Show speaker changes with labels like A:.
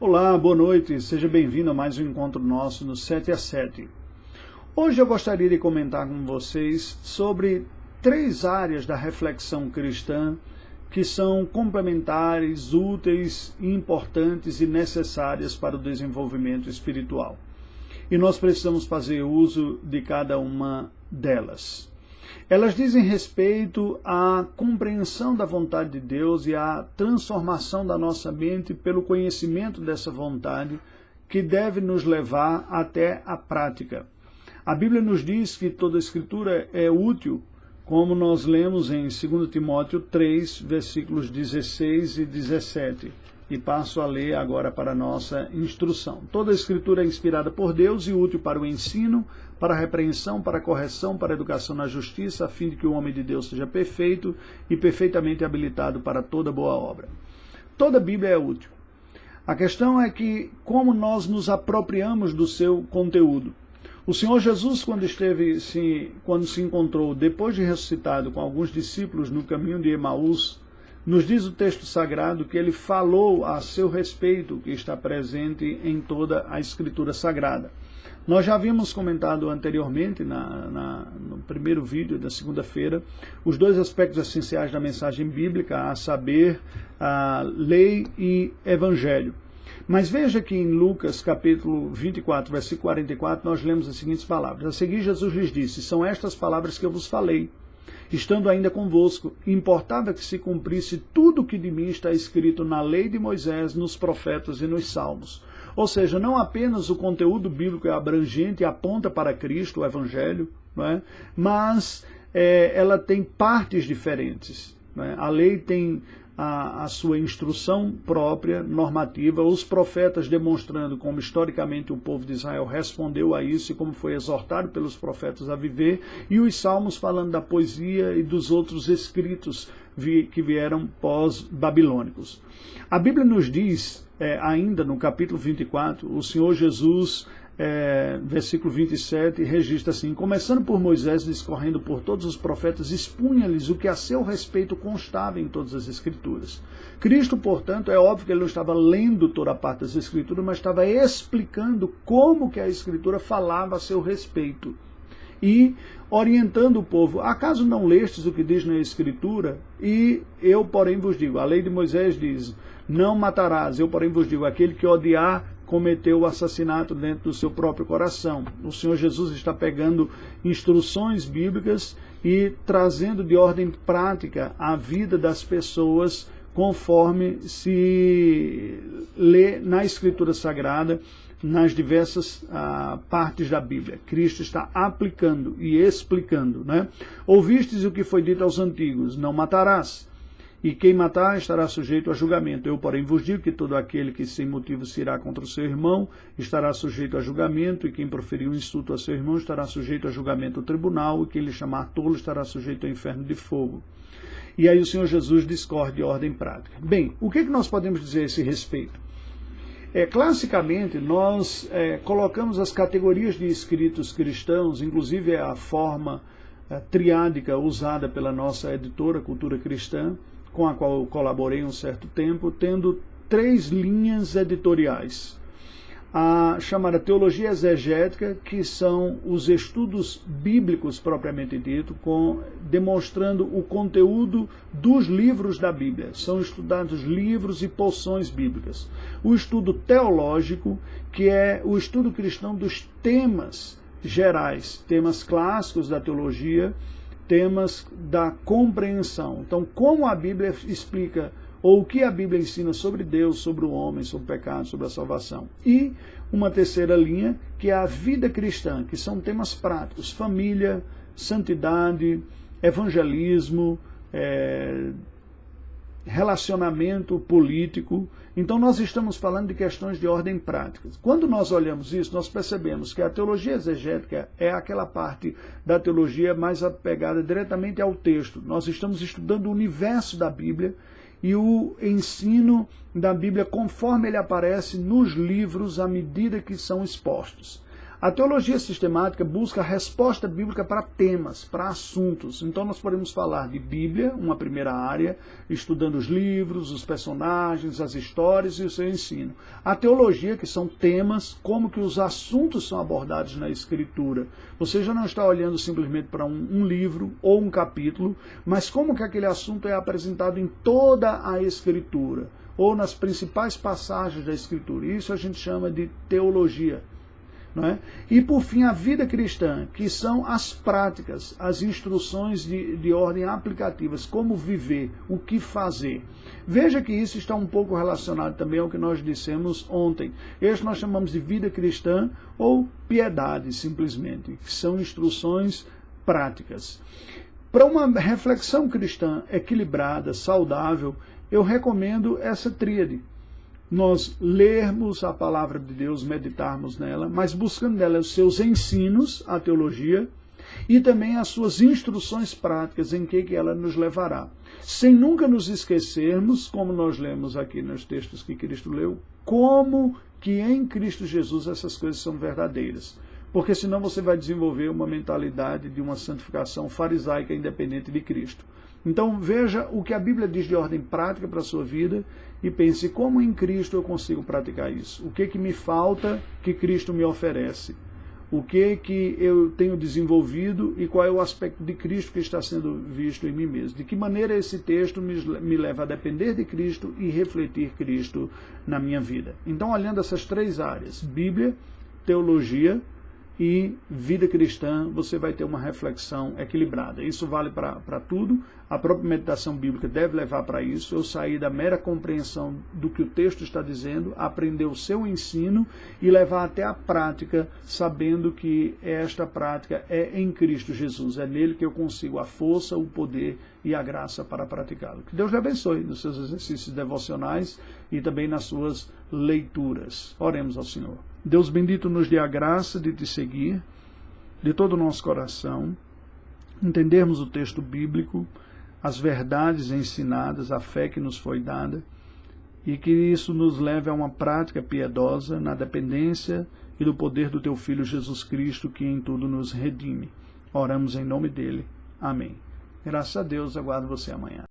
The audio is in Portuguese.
A: Olá, boa noite, seja bem-vindo a mais um encontro nosso no 7 a 7. Hoje eu gostaria de comentar com vocês sobre 3 áreas da reflexão cristã que são complementares, úteis, importantes e necessárias para o desenvolvimento espiritual. E nós precisamos fazer uso de cada uma delas. Elas dizem respeito à compreensão da vontade de Deus e à transformação da nossa mente pelo conhecimento dessa vontade, que deve nos levar até a prática. A Bíblia nos diz que toda a Escritura é útil, como nós lemos em 2 Timóteo 3, versículos 16 e 17. E passo a ler agora para a nossa instrução. Toda a Escritura é inspirada por Deus e útil para o ensino, para a repreensão, para a correção, para a educação na justiça, a fim de que o homem de Deus seja perfeito e perfeitamente habilitado para toda boa obra. Toda a Bíblia é útil. A questão é que como nós nos apropriamos do seu conteúdo. O Senhor Jesus, quando se encontrou, depois de ressuscitado, com alguns discípulos no caminho de Emaús, nos diz o texto sagrado que ele falou a seu respeito, que está presente em toda a Escritura Sagrada. Nós já havíamos comentado anteriormente, no primeiro vídeo da segunda-feira, os 2 aspectos essenciais da mensagem bíblica, a saber, a lei e evangelho. Mas veja que em Lucas capítulo 24, versículo 44, nós lemos as seguintes palavras. A seguir Jesus lhes disse: são estas palavras que eu vos falei, estando ainda convosco, importava que se cumprisse tudo o que de mim está escrito na lei de Moisés, nos profetas e nos salmos. Ou seja, não apenas o conteúdo bíblico é abrangente e aponta para Cristo, o Evangelho, não é? Mas ela tem partes diferentes. Não é? A lei tem a sua instrução própria, normativa, os profetas demonstrando como historicamente o povo de Israel respondeu a isso e como foi exortado pelos profetas a viver, e os salmos falando da poesia e dos outros escritos que vieram pós-babilônicos. A Bíblia nos diz, ainda no capítulo 24, o Senhor Jesus, versículo 27, registra assim: começando por Moisés, discorrendo por todos os profetas, expunha-lhes o que a seu respeito constava em todas as Escrituras. Cristo, portanto, é óbvio que ele não estava lendo toda a parte das Escrituras, mas estava explicando como que a Escritura falava a seu respeito. E orientando o povo: acaso não lestes o que diz na Escritura? E eu, porém, vos digo, a lei de Moisés diz, não matarás. Eu, porém, vos digo, aquele que odiar cometeu o assassinato dentro do seu próprio coração. O Senhor Jesus está pegando instruções bíblicas e trazendo de ordem prática a vida das pessoas conforme se lê na Escritura Sagrada, nas diversas partes da Bíblia. Cristo está aplicando e explicando, né? Ouvistes o que foi dito aos antigos: não matarás. E quem matar estará sujeito a julgamento. Eu, porém, vos digo que todo aquele que sem motivo se irá contra o seu irmão estará sujeito a julgamento, e quem proferir um insulto a seu irmão estará sujeito a julgamento do tribunal, e quem lhe chamar tolo estará sujeito ao inferno de fogo. E aí o Senhor Jesus discorre de ordem prática. Bem, o que nós podemos dizer a esse respeito? Classicamente, nós colocamos as categorias de escritos cristãos, inclusive a forma triádica usada pela nossa editora Cultura Cristã, com a qual eu colaborei um certo tempo, tendo 3 linhas editoriais. A chamada teologia exegética, que são os estudos bíblicos propriamente dito, demonstrando o conteúdo dos livros da Bíblia. São estudados livros e porções bíblicas. O estudo teológico, que é o estudo cristão dos temas gerais, temas clássicos da teologia, temas da compreensão. Então, como a Bíblia explica, ou o que a Bíblia ensina sobre Deus, sobre o homem, sobre o pecado, sobre a salvação. E uma terceira linha, que é a vida cristã, que são temas práticos: família, santidade, evangelismo, relacionamento político. Então nós estamos falando de questões de ordem prática. Quando nós olhamos isso, nós percebemos que a teologia exegética é aquela parte da teologia mais apegada diretamente ao texto. Nós estamos estudando o universo da Bíblia e o ensino da Bíblia conforme ele aparece nos livros à medida que são expostos. A teologia sistemática busca a resposta bíblica para temas, para assuntos. Então nós podemos falar de Bíblia, uma primeira área, estudando os livros, os personagens, as histórias e o seu ensino. A teologia, que são temas, como que os assuntos são abordados na Escritura. Você já não está olhando simplesmente para um livro ou um capítulo, mas como que aquele assunto é apresentado em toda a Escritura, ou nas principais passagens da Escritura. Isso a gente chama de teologia. Não é? E por fim, a vida cristã, que são as práticas, as instruções de ordem aplicativas, como viver, o que fazer. Veja que isso está um pouco relacionado também ao que nós dissemos ontem. Este nós chamamos de vida cristã ou piedade, simplesmente, que são instruções práticas. Para uma reflexão cristã equilibrada, saudável, eu recomendo essa tríade. Nós lermos a palavra de Deus, meditarmos nela, mas buscando nela os seus ensinos, a teologia, e também as suas instruções práticas, em que ela nos levará. Sem nunca nos esquecermos, como nós lemos aqui nos textos que Cristo leu, como que em Cristo Jesus essas coisas são verdadeiras. Porque senão você vai desenvolver uma mentalidade de uma santificação farisaica independente de Cristo. Então veja o que a Bíblia diz de ordem prática para a sua vida e pense como em Cristo eu consigo praticar isso. O que me falta que Cristo me oferece? O que eu tenho desenvolvido e qual é o aspecto de Cristo que está sendo visto em mim mesmo? De que maneira esse texto me leva a depender de Cristo e refletir Cristo na minha vida? Então, olhando essas três áreas, Bíblia, teologia e vida cristã, você vai ter uma reflexão equilibrada. Isso vale para tudo. A própria meditação bíblica deve levar para isso. Eu sair da mera compreensão do que o texto está dizendo, aprender o seu ensino e levar até a prática, sabendo que esta prática é em Cristo Jesus. É nele que eu consigo a força, o poder e a graça para praticá-lo. Que Deus lhe abençoe nos seus exercícios devocionais e também nas suas leituras. Oremos ao Senhor. Deus bendito, nos dê a graça de te seguir, de todo o nosso coração, entendermos o texto bíblico, as verdades ensinadas, a fé que nos foi dada, e que isso nos leve a uma prática piedosa na dependência e do poder do teu Filho Jesus Cristo, que em tudo nos redime. Oramos em nome dele. Amém. Graças a Deus, aguardo você amanhã.